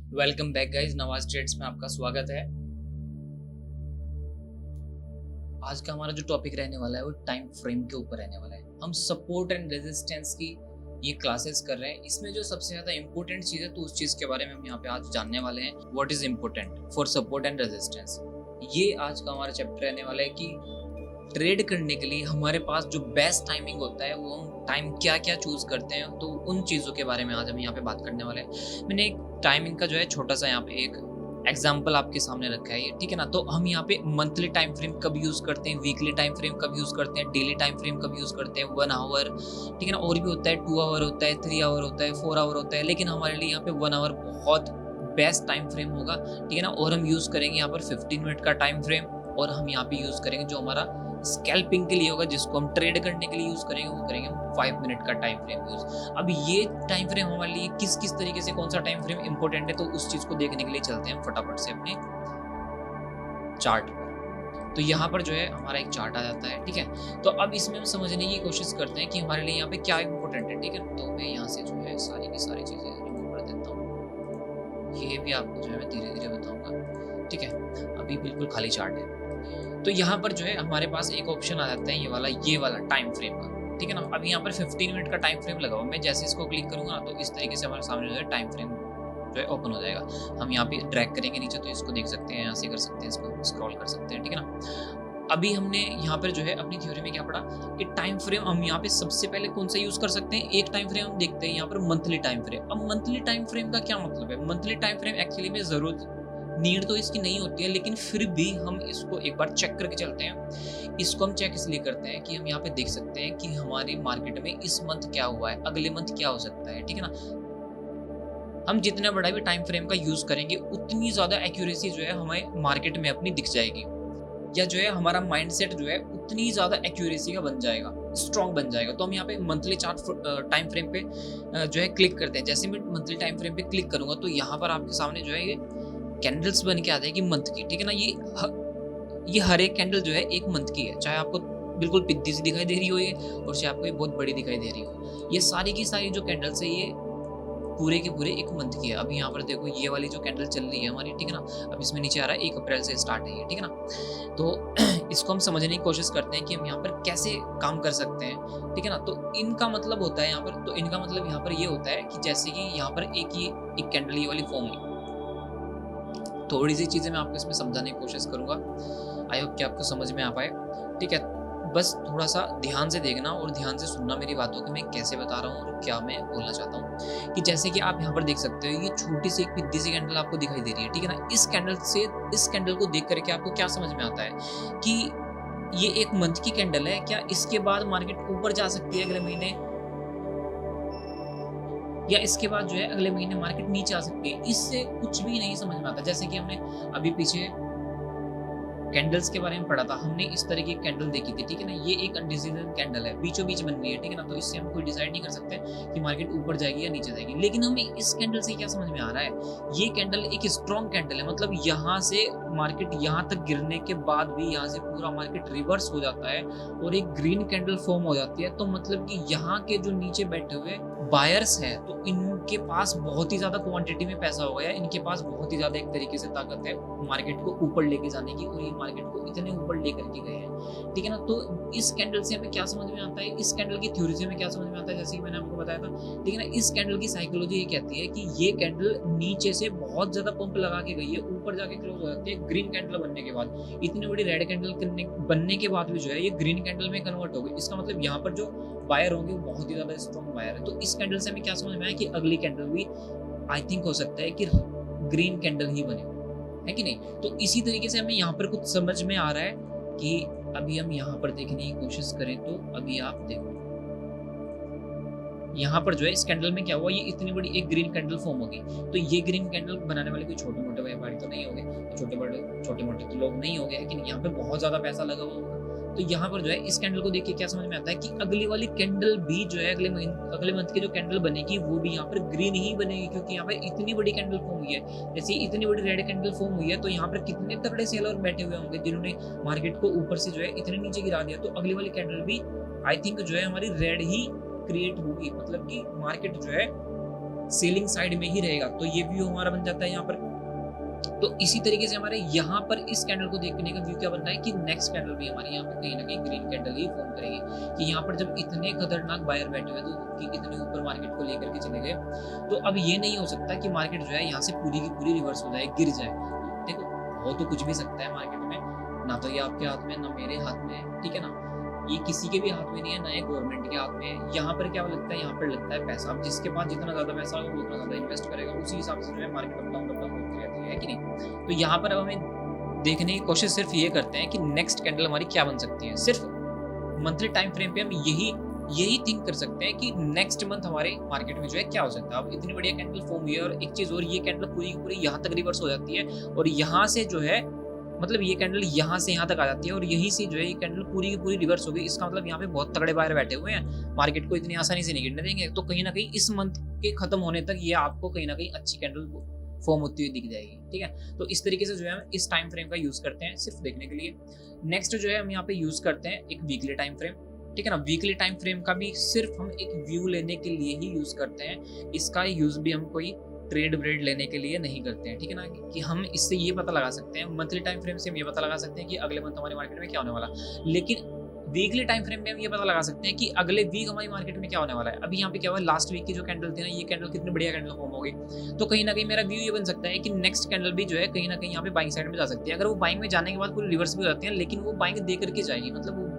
Welcome back guys, Nawaz trades में आपका स्वागत है। आज का हमारा जो टॉपिक रहने वाला है वो टाइम फ्रेम के ऊपर रहने वाला है। हम सपोर्ट एंड रेजिस्टेंस की ये क्लासेस कर रहे हैं। इसमें जो सबसे ज्यादा इंपॉर्टेंट चीज है तो उस चीज के बारे में हम यहाँ पे आज जानने वाले हैं। What is important for support and resistance, ये आज का हमारा चैप्टर रहने वाला है कि ट्रेड करने के लिए हमारे पास जो बेस्ट टाइमिंग होता है वो हम टाइम क्या क्या चूज करते हैं, तो उन चीज़ों के बारे में आज हम यहाँ पे बात करने वाले हैं। मैंने एक टाइमिंग का जो है छोटा सा यहाँ पे एक एग्जाम्पल आपके सामने रखा है, ये ठीक है ना। तो हम यहाँ पे मंथली टाइम फ्रेम कब यूज करते हैं, वीकली टाइम फ्रेम कब यूज करते हैं, डेली टाइम फ्रेम कब यूज करते हैं, 1 आवर, ठीक है ना। और भी होता है 2 आवर होता है, 3 आवर होता है, 4 आवर होता है, लेकिन हमारे लिए यहाँ पे 1 आवर बहुत बेस्ट टाइम फ्रेम होगा, ठीक है ना। और हम यूज करेंगे यहाँ पर 15 मिनट का टाइम फ्रेम, और हम यहाँ पे यूज करेंगे जो हमारा स्कैल्पिंग के लिए होगा, जिसको हम ट्रेड करने के लिए यूज करेंगे, वो करेंगे हम 5 मिनट का टाइम फ्रेम यूज। अब ये टाइम फ्रेम हमारे लिए किस किस तरीके से, कौन सा टाइम फ्रेम इंपॉर्टेंट है, तो उस चीज को देखने के लिए चलते हैं फटाफट से अपने चार्ट पर। तो यहाँ पर जो है हमारा एक चार्ट आ जाता है, ठीक है। तो अब इसमें हम समझने की कोशिश करते हैं कि हमारे लिए यहाँ पे क्या इंपॉर्टेंट है, ठीक है। तो मैं यहाँ से जो है सारी की सारी चीजें रिमूव कर देता हूँ। ये भी आपको जो है मैं धीरे धीरे बताऊंगा, ठीक है। अभी बिल्कुल खाली चार्ट है। तो यहाँ पर जो है हमारे पास एक ऑप्शन आ जाता है ये वाला टाइम फ्रेम का, ठीक है ना। अभी यहाँ पर 15 मिनट का टाइम फ्रेम लगा हुआ, मैं जैसे इसको क्लिक करूंगा तो इस तरीके से हमारे सामने जो है टाइम फ्रेम जो है ओपन हो जाएगा। हम यहाँ पे ड्रैग करेंगे नीचे तो इसको देख सकते हैं, यहाँ से कर सकते हैं, इसको स्क्रॉल कर सकते हैं, ठीक है ना। अभी हमने यहाँ पर जो है अपनी थ्योरी में क्या पढ़ा कि टाइम फ्रेम हम यहाँ पे सबसे पहले कौन सा यूज कर सकते हैं। एक टाइम फ्रेम हम देखते हैं यहाँ पर मंथली टाइम फ्रेम। अब मंथली टाइम फ्रेम का क्या मतलब है? मंथली टाइम फ्रेम एक्चुअली में जरूरत नीड तो इसकी नहीं होती है, लेकिन फिर भी हम इसको एक बार चेक करके चलते हैं। इसको हम चेक इसलिए करते हैं कि हम यहाँ पे देख सकते हैं कि हमारी मार्केट में इस मंथ क्या हुआ है, अगले मंथ क्या हो सकता है, ठीक है ना। हम जितना बड़ा भी टाइम फ्रेम का यूज करेंगे उतनी ज्यादा एक्यूरेसी जो है हमें मार्केट में अपनी दिख जाएगी, या जो है हमारा माइंडसेट जो है उतनी ज्यादा एक्यूरेसी का बन जाएगा, स्ट्रॉन्ग बन जाएगा। तो हम यहाँ पे मंथली चार्ट टाइम फ्रेम पे जो है क्लिक करते हैं। जैसे मैं मंथली टाइम फ्रेम पे क्लिक करूंगा तो यहाँ पर आपके सामने जो है ये कैंडल्स बन के आते हैं कि मंथ की, ठीक है ना। ये हर एक कैंडल जो है एक मंथ की है, चाहे आपको बिल्कुल पिद्दी सी दिखाई दे रही हो ये, और चाहे आपको ये बहुत बड़ी दिखाई दे रही हो। ये सारी की सारी जो कैंडल्स है ये पूरे के पूरे एक मंथ की है। अभी यहाँ पर देखो ये वाली जो कैंडल चल रही है हमारी, ठीक है ना। अब इसमें नीचे आ रहा है 1 अप्रैल से स्टार्ट है ये, ठीक है ना। तो इसको हम समझने की कोशिश करते हैं कि हम यहाँ पर कैसे काम कर सकते हैं, ठीक है ना। तो इनका मतलब होता है यहाँ पर, तो इनका मतलब यहाँ पर ये होता है कि जैसे कि यहाँ पर एक कैंडल ये वाली फॉर्म हुई। थोड़ी सी चीजें मैं आपको इसमें समझाने की कोशिश करूंगा, आई होप कि आपको समझ में आ पाए, ठीक है। बस थोड़ा सा ध्यान से देखना और ध्यान से सुनना मेरी बातों को, मैं कैसे बता रहा हूँ और क्या मैं बोलना चाहता हूँ। कि जैसे कि आप यहाँ पर देख सकते हो ये छोटी सी एक पिद्दी सी कैंडल आपको दिखाई दे रही है, ठीक है ना। इस कैंडल को देख करके आपको क्या समझ में आता है कि ये एक मंथ की कैंडल है, क्या इसके बाद मार्केट ऊपर जा सकती है अगले महीने, या इसके बाद जो है अगले महीने मार्केट नीचे आ सकती है? इससे कुछ भी नहीं समझ में आता। जैसे कि हमने अभी पीछे कैंडल्स के बारे में पढ़ा था, हमने इस तरह की कैंडल देखी थी, ठीक है ना। ये एक अनडिसाइडेड कैंडल है, बीचों बीच बन रही है, ठीक है ना। तो इससे हम कोई डिसाइड नहीं कर सकते कि मार्केट ऊपर जाएगी या नीचे जाएगी। लेकिन हमें इस कैंडल से क्या समझ में आ रहा है, ये कैंडल एक स्ट्रॉन्ग कैंडल है, मतलब यहाँ से मार्केट यहाँ तक गिरने के बाद भी यहाँ से पूरा मार्केट रिवर्स हो जाता है और एक ग्रीन कैंडल फॉर्म हो जाती है। तो मतलब कि यहाँ के जो नीचे बैठे हुए बायर्स हैं तो इनके पास बहुत ही ज्यादा क्वांटिटी में पैसा होगा, या इनके पास बहुत ही ज्यादा एक तरीके से ताकत है मार्केट को ऊपर लेके जाने की, और ये मार्केट को इतने ऊपर लेकर के गए हैं, ठीक है ना। तो इस कैंडल से हमें क्या समझ में आता है, इस कैंडल की थ्योरी से हमें क्या समझ में आता है, जैसे कि मैंने आपको बताया था, ठीक है ना। इस कैंडल की साइकोलॉजी ये कहती है कि ये कैंडल नीचे से बहुत ज्यादा पंप लगा के गई है, ऊपर जाके क्लोज हो जाती है ग्रीन कैंडल बनने के बाद। इतनी बड़ी रेड कैंडल बनने के बाद भी जो है ये ग्रीन कैंडल में कन्वर्ट हो गई। इसका मतलब यहाँ पर जो बायर होंगे वो बहुत ही ज्यादा स्ट्रॉन्ग बायर है। तो इस कैंडल से हमें क्या समझ में आया कि अगली कैंडल भी आई थिंक हो सकता है कि ग्रीन कैंडल ही बने, है कि नहीं। तो इसी तरीके से हमें यहाँ पर कुछ समझ में आ रहा है कि अभी हम यहाँ पर देखने की कोशिश करें तो अभी आप देखो यहाँ पर जो है इस कैंडल में क्या हुआ, ये इतनी बड़ी एक ग्रीन कैंडल फॉर्म होगी। तो ये ग्रीन कैंडल बनाने वाले कोई छोटे मोटे व्यापारी तो नहीं होंगे, छोटे मोटे तो लोग नहीं होंगे, लेकिन यहाँ पे बहुत ज्यादा पैसा लगा हुआ होगा। तो यहाँ पर जो है इस कैंडल को देख के क्या समझ में आता है कि अगली वाली कैंडल भी जो है अगले मंथ की जो कैंडल बनेगी वो भी यहाँ पर ग्रीन ही बनेगी, क्योंकि यहाँ पर इतनी बड़ी कैंडल फॉर्म हुई है। जैसे इतनी बड़ी रेड कैंडल फॉर्म हुई है तो यहाँ पर कितने तगड़े सेलर बैठे हुए होंगे जिन्होंने मार्केट को ऊपर से जो है इतने नीचे गिरा दिया। तो अगली वाली कैंडल भी आई थिंक जो है हमारी रेड ही क्रिएट होगी, मतलब कि मार्केट जो है सेलिंग साइड में ही रहेगा, तो ये व्यू हमारा बन जाता है यहाँ पर। तो इसी तरीके से हमारे यहाँ पर इस कैंडल को देखने का व्यू क्या बन रहा है कि नेक्स्ट कैंडल भी हमारे यहाँ पे कहीं ना कहीं ग्रीन कैंडल ही फॉर्म करेगी, कि यहाँ पर जब इतने खतरनाक बायर बैठे हुए तो कि इतने ऊपर मार्केट को लेकर के चले गए, तो अब ये नहीं हो सकता कि मार्केट जो है यहाँ से पूरी की पूरी रिवर्स हो जाए, गिर जाए। देखो हो तो कुछ भी सकता है मार्केट में, ना तो ये आपके हाथ में ना मेरे हाथ में, ठीक है ना, ये किसी के भी हाथ में नहीं है, ना ये गवर्नमेंट के हाथ में है। यहाँ पर क्या लगता है, यहाँ पर लगता है पैसा। अब जिसके पास जितना ज्यादा पैसा होगा वो उतना ज्यादा इन्वेस्ट करेगा, उसी हिसाब से जो है मार्केट अप डाउन होती रहती है कि नहीं। तो यहाँ पर अब हमें देखने की कोशिश सिर्फ ये करते हैं कि नेक्स्ट कैंडल हमारी क्या बन सकती है। सिर्फ मंथली टाइम फ्रेम पे हम यही थिंक कर सकते हैं कि नेक्स्ट मंथ हमारे मार्केट में जो है क्या हो सकता है। अब इतनी बढ़िया कैंडल फॉर्म हुई है, और एक चीज और, ये कैंडल पूरी की पूरी यहाँ तक रिवर्स हो जाती है, और यहाँ से जो है मतलब ये कैंडल यहाँ से यहाँ तक आ जाती है, और यही से जो है ये कैंडल पूरी की पूरी रिवर्स हो गई। इसका मतलब यहाँ पे बहुत तगड़े बायर बैठे हुए हैं, मार्केट को इतनी आसानी से नहीं गिरने देंगे। तो कहीं ना कहीं इस मंथ के खत्म होने तक ये आपको कहीं ना कहीं अच्छी कैंडल फॉर्म होती हुई दिख जाएगी, ठीक है। तो इस तरीके से जो है हम इस टाइम फ्रेम का यूज करते हैं सिर्फ देखने के लिए। नेक्स्ट जो है हम यहाँ पे यूज करते हैं एक वीकली टाइम फ्रेम, ठीक है ना। वीकली टाइम फ्रेम का भी सिर्फ हम एक व्यू लेने के लिए ही यूज करते हैं, इसका यूज भी हम कोई ट्रेड ब्रेड लेने के लिए नहीं करते हैं, ठीक है ना, कि हम इससे ये पता लगा सकते हैं, मंथली टाइम फ्रेम से हम ये पता लगा सकते हैं कि अगले मंथ हमारी मार्केट में क्या होने वाला, लेकिन वीकली टाइम फ्रेम में हम ये पता लगा सकते हैं कि अगले वीक हमारी मार्केट में क्या होने वाला है। अभी यहाँ पे क्या हुआ, लास्ट वीक की जो कैंडल थी ना, ये कैंडल कितनी बढ़िया कैंडल फॉर्म हो गई, तो कहीं ना कहीं मेरा व्यू ये बन सकता है कि नेक्स्ट कैंडल भी जो है कहीं ना कहीं यहाँ पे बाइंग साइड में जा सकती है। अगर वो बाइंग में जाने के बाद पूरी रिवर्स भी हो जाती है, लेकिन वो बाइंग दे करके जाएगी, मतलब वो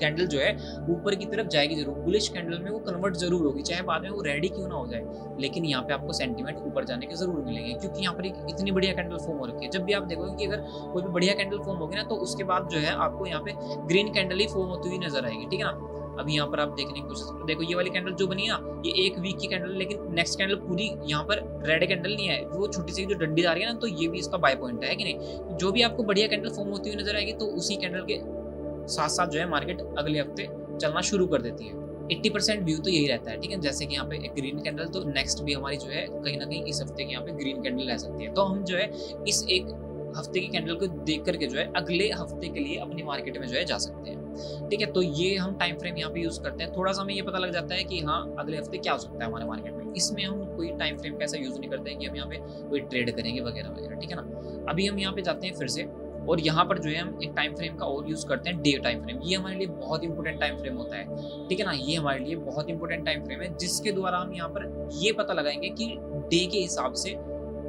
कैंडल जो है ऊपर की तरफ जाएगी जरूर, बुलिश कैंडल में वो कन्वर्ट जरूर होगी, चाहे बाद में वो रेडी क्यों ना हो जाए, लेकिन यहाँ पे आपको सेंटीमेंट ऊपर जाने के जरूर मिलेंगे, क्योंकि यहाँ पर एक इतनी बढ़िया कैंडल फॉर्म हो रखी है। जब भी आप देखोगे कि अगर कोई भी बढ़िया कैंडल फॉर्म होगी ना, तो उसके बाद जो है आपको यहाँ पे ग्रीन कैंडल ही फॉर्म होती हुई नजर आएगी, ठीक है ना। अभी यहाँ पर आप देखने की कोशिश करो, देखो ये वाली कैंडल जो बनी ना, ये एक वीक की कैंडल, लेकिन नेक्स्ट कैंडल पूरी यहाँ पर रेड कैंडल नहीं है, वो छोटी सी जो डंडी आ रही है ना, तो ये भी इसका बाय पॉइंट है कि नहीं। जो भी आपको बढ़िया कैंडल फॉर्म होती हुई नजर आएगी, तो उसी कैंडल के साथ साथ जो है मार्केट अगले हफ्ते चलना शुरू कर देती है। 80% व्यू तो यही रहता है, ठीक है। जैसे कि यहाँ पे एक ग्रीन कैंडल, तो नेक्स्ट भी हमारी जो है कहीं ना कहीं इस हफ्ते की यहाँ पे ग्रीन कैंडल रह सकती है। तो हम जो है इस एक हफ्ते की कैंडल को देख करके जो है अगले हफ्ते के लिए अपनी मार्केट में जो है जा सकते हैं, ठीक है। तो ये हम टाइम फ्रेम यहाँ पे यूज करते हैं, थोड़ा सा हमें ये पता लग जाता है कि हाँ अगले हफ्ते क्या हो सकता है हमारे मार्केट में। इसमें हम कोई टाइम फ्रेम का ऐसा यूज नहीं करते हैं कि हम यहाँ पे कोई ट्रेड करेंगे वगैरह वगैरह, ठीक है ना। अभी हम यहाँ पे जाते हैं फिर से, और यहाँ पर जो है हम एक टाइम फ्रेम का और यूज करते हैं, डे टाइम फ्रेम। ये हमारे लिए बहुत इंपॉर्टेंट टाइम फ्रेम होता है, ठीक है ना। ये हमारे लिए बहुत इंपॉर्टेंट टाइम फ्रेम है, जिसके द्वारा हम यहाँ पर ये पता लगाएंगे कि डे के हिसाब से,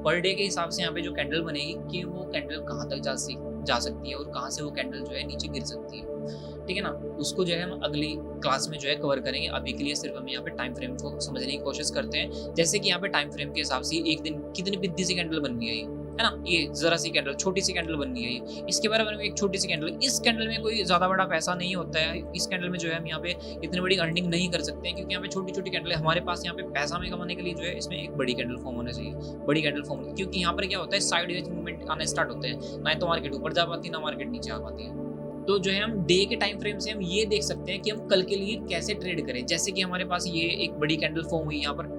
पर डे के हिसाब से यहाँ पे जो कैंडल बनेगी कि वो कैंडल कहाँ तक जा सकती है, और कहाँ से वो कैंडल जो है नीचे गिर सकती है, ठीक है ना। उसको जो है हम अगली क्लास में जो है कवर करेंगे। अभी के लिए सिर्फ हम यहाँ पे टाइम फ्रेम को समझने की कोशिश करते हैं। जैसे कि यहाँ पे टाइम फ्रेम के हिसाब से एक दिन कितनी बिद्दी सी कैंडल बन गई है ना, ये जरा सी कैंडल, छोटी सी कैंडल बन गई है, इसके बराबर में एक छोटी सी कैंडल। इस कैंडल में कोई ज्यादा बड़ा पैसा नहीं होता है, इस कैंडल में जो है हम यहाँ पे इतनी बड़ी अर्निंग नहीं कर सकते हैं, क्योंकि यहाँ पे छोटी छोटी कैंडल है। हमारे पास यहाँ पे पैसा में कमाने के लिए जो है इसमें एक बड़ी कैंडल फॉर्म होना चाहिए, बड़ी कैंडल फॉर्म, क्योंकि यहाँ पर क्या होता है साइड वेज मूवमेंट आने स्टार्ट होते हैं, ना तो मार्केट ऊपर जा पाती है ना मार्केट नीचे आ पाती है। तो जो है हम डे के टाइम फ्रेम से हम ये देख सकते हैं कि हम कल के लिए कैसे ट्रेड करें। जैसे कि हमारे पास ये एक बड़ी कैंडल फॉर्म हुई यहाँ पर,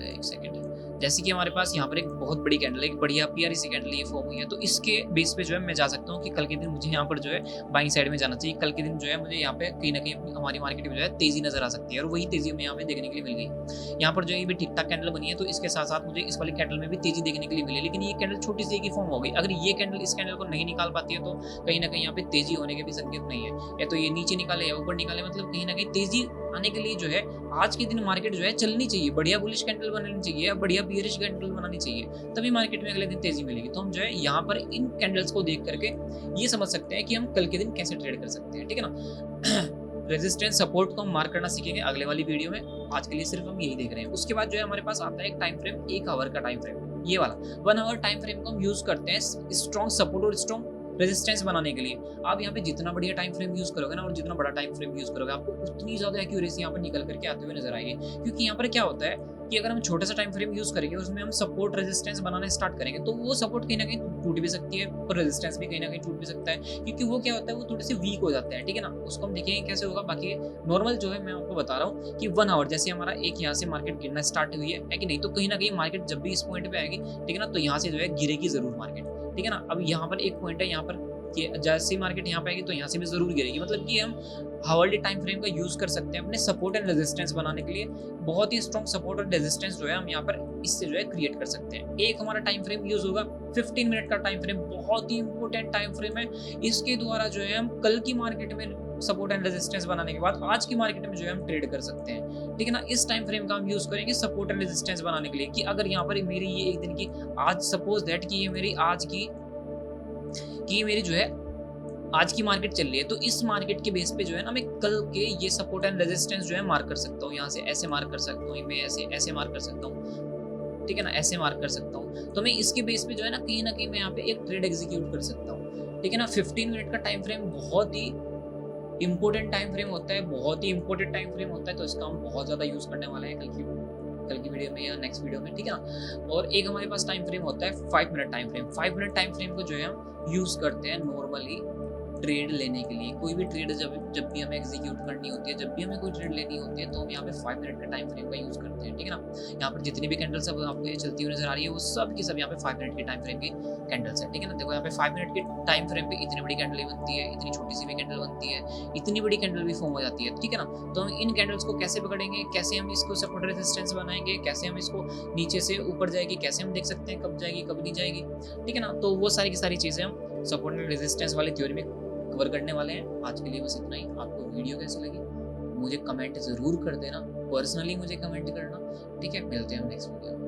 एक सेकंड, जैसे कि हमारे पास यहाँ पर एक बहुत बड़ी कैंडल, एक बढ़िया प्यारी सी कैंडल ये फॉर्म हुई है, तो इसके बेस पे जो है मैं जा सकता हूँ कि कल के दिन मुझे यहाँ पर जो है बाइंग साइड में जाना चाहिए। कल के दिन जो है मुझे यहाँ पे कहीं ना कहीं हमारी मार्केट में जो है तेजी नजर आ सकती है, और वही तेजी हमें यहाँ पे देखने के लिए मिल गई। यहाँ पर जो है ये भी ठीक ठाक कैंडल बनी है, तो इसके साथ साथ मुझे इस वाली कैंडल में भी तेजी देखने के लिए मिली, लेकिन ये कैंडल छोटी सी की फॉर्म हो गई। अगर ये कैंडल इस कैंडल को नहीं निकाल पाती है, तो कहीं ना कहीं यहाँ पे तेजी होने के भी संकेत नहीं है, या तो ये नीचे निकाले या ऊपर निकाले, मतलब कहीं ना कहीं तेजी आने के लिए जो है आज के दिन मार्केट जो है चलनी चाहिए, बढ़िया बुलिश कैंडल बनानी चाहिए, बढ़िया बियरिश कैंडल बनानी चाहिए, तभी मार्केट में अगले दिन तेजी मिलेगी। तो हम जो है यहाँ पर इन कैंडल्स को देख करके ये समझ सकते हैं कि हम कल के दिन कैसे ट्रेड कर सकते हैं, ठीक है ना। रेजिस्टेंस सपोर्ट को हम मार्क करना सीखेंगे अगले वाली वीडियो में, आज के लिए सिर्फ हम यही देख रहे हैं। उसके बाद जो है हमारे पास आता है एक टाइम फ्रेम, 1 आवर का टाइम फ्रेम, ये वाला 1 आवर टाइम फ्रेम को हम यूज करते हैं स्ट्रॉन्ग सपोर्ट और स्ट्रॉन्ग रेजिस्टेंस बनाने के लिए। आप यहाँ पे जितना बढ़िया टाइम फ्रेम यूज करोगे ना, और जितना बड़ा टाइम फ्रेम यूज करोगे, आपको उतनी ज्यादा एक्यूरेसी यहाँ पर निकल करके आते हुए नजर आएगी। क्योंकि यहाँ पर क्या होता है कि अगर हम छोटा सा टाइम फ्रेम यूज करेंगे, उसमें हम सपोर्ट रेजिस्टेंस बनाने स्टार्ट करेंगे, तो वो सपोर्ट कहीं ना कहीं टूट भी सकती है, और रेजिस्टेंस भी कहीं ना कहीं टूट भी सकता है, क्योंकि वो क्या होता है वो थोड़े से वीक हो जाते हैं, ठीक है ना। उसको हम देखेंगे कैसे होगा। बाकी नॉर्मल जो है मैं आपको बता रहा हूँ कि 1 आवर जैसे हमारा एक यहाँ से मार्केट गिरना स्टार्ट हुई है कि नहीं, तो कहीं ना कहीं मार्केट जब भी इस पॉइंट पे आएगी, ठीक है ना, तो यहाँ से जो है गिरेगी जरूर मार्केट, ठीक है ना। अब यहाँ पर एक पॉइंट है, यहाँ पर कि जैसे ही मार्केट यहाँ पे आएगी तो यहाँ से भी ज़रूर गिरेगी। मतलब कि हम हावर्ली टाइम फ्रेम का यूज़ कर सकते हैं अपने सपोर्ट एंड रेजिस्टेंस बनाने के लिए। बहुत ही स्ट्रॉन्ग सपोर्ट और रेजिस्टेंस जो है हम यहाँ पर इससे जो है क्रिएट कर सकते हैं। एक हमारा टाइम फ्रेम यूज़ होगा 15 मिनट का टाइम फ्रेम, बहुत ही इंपॉर्टेंट टाइम फ्रेम है। इसके द्वारा जो है हम कल की मार्केट में सपोर्ट एंड रेजिस्टेंस बनाने के बाद आज की मार्केट में जो है हम ट्रेड कर सकते हैं, ठीक है ना। इस टाइम फ्रेम का हम यूज करेंगे सपोर्ट एंड रेजिस्टेंस बनाने के लिए कि अगर यहाँ पर मेरी ये एक दिन की, आज सपोज दैट कि ये मेरी आज की मेरी जो है आज की मार्केट चल रही है, तो इस मार्केट के बेस पे जो है ना मैं कल के ये सपोर्ट एंड रेजिस्टेंस जो है मार्क कर सकता हूँ। यहाँ से ऐसे मार्क कर सकता हूँ, मैं ऐसे मार्क कर सकता हूँ, ठीक है ना, ऐसे मार्क कर सकता हूँ। तो मैं इसके बेस पे जो है ना कहीं मैं यहाँ पे एक ट्रेड एग्जीक्यूट कर सकता हूँ, ठीक है ना। 15 मिनट का टाइम फ्रेम बहुत ही इंपॉर्टेंट टाइम फ्रेम होता है, बहुत ही इंपॉर्टेंट टाइम फ्रेम होता है। तो इसका हम बहुत ज़्यादा यूज़ करने वाले हैं कल की वीडियो में या नेक्स्ट वीडियो में, ठीक है ना। और एक हमारे पास टाइम फ्रेम होता है 5 minute time frame. 5 minute time frame को जो है हम यूज़ करते हैं नॉर्मली ट्रेड लेने के लिए। कोई भी ट्रेड जब भी हमें एग्जीक्यूट करनी होती है, जब भी हमें कोई ट्रेड लेनी होती है, तो हम यहाँ पे 5 मिनट के टाइम फ्रेम का यूज़ करते हैं, ठीक है ना। यहाँ पर जितनी भी कैंडल्स अब आपको ये चलती हुई नजर आ रही है, वो सब की सब यहाँ पे 5 मिनट के टाइम फ्रेम की कैंडल्स है, ठीक है ना। देखो यहाँ पे 5 मिनट के टाइम फ्रेम पे इतनी बड़ी कैंडल बनती है, इतनी छोटी सी भी कैंडल बनती है, इतनी बड़ी कैंडल भी फॉर्म हो जाती है, ठीक है ना। तो हम इन कैंडल्स को कैसे पकड़ेंगे, कैसे हम इसको सपोर्ट रेजिस्टेंस बनाएंगे, कैसे हम इसको नीचे से ऊपर जाएगी, कैसे हम देख सकते हैं कब जाएगी कब नहीं जाएगी, ठीक है ना। तो वो सारी की सारी चीज़ें हम सपोर्ट एंड रेजिस्टेंस वाली थ्योरी में कवर करने वाले हैं। आज के लिए बस इतना ही। आपको वीडियो कैसी लगी मुझे कमेंट ज़रूर कर देना, पर्सनली मुझे कमेंट करना, ठीक है। मिलते हैं हम नेक्स्ट वीडियो में।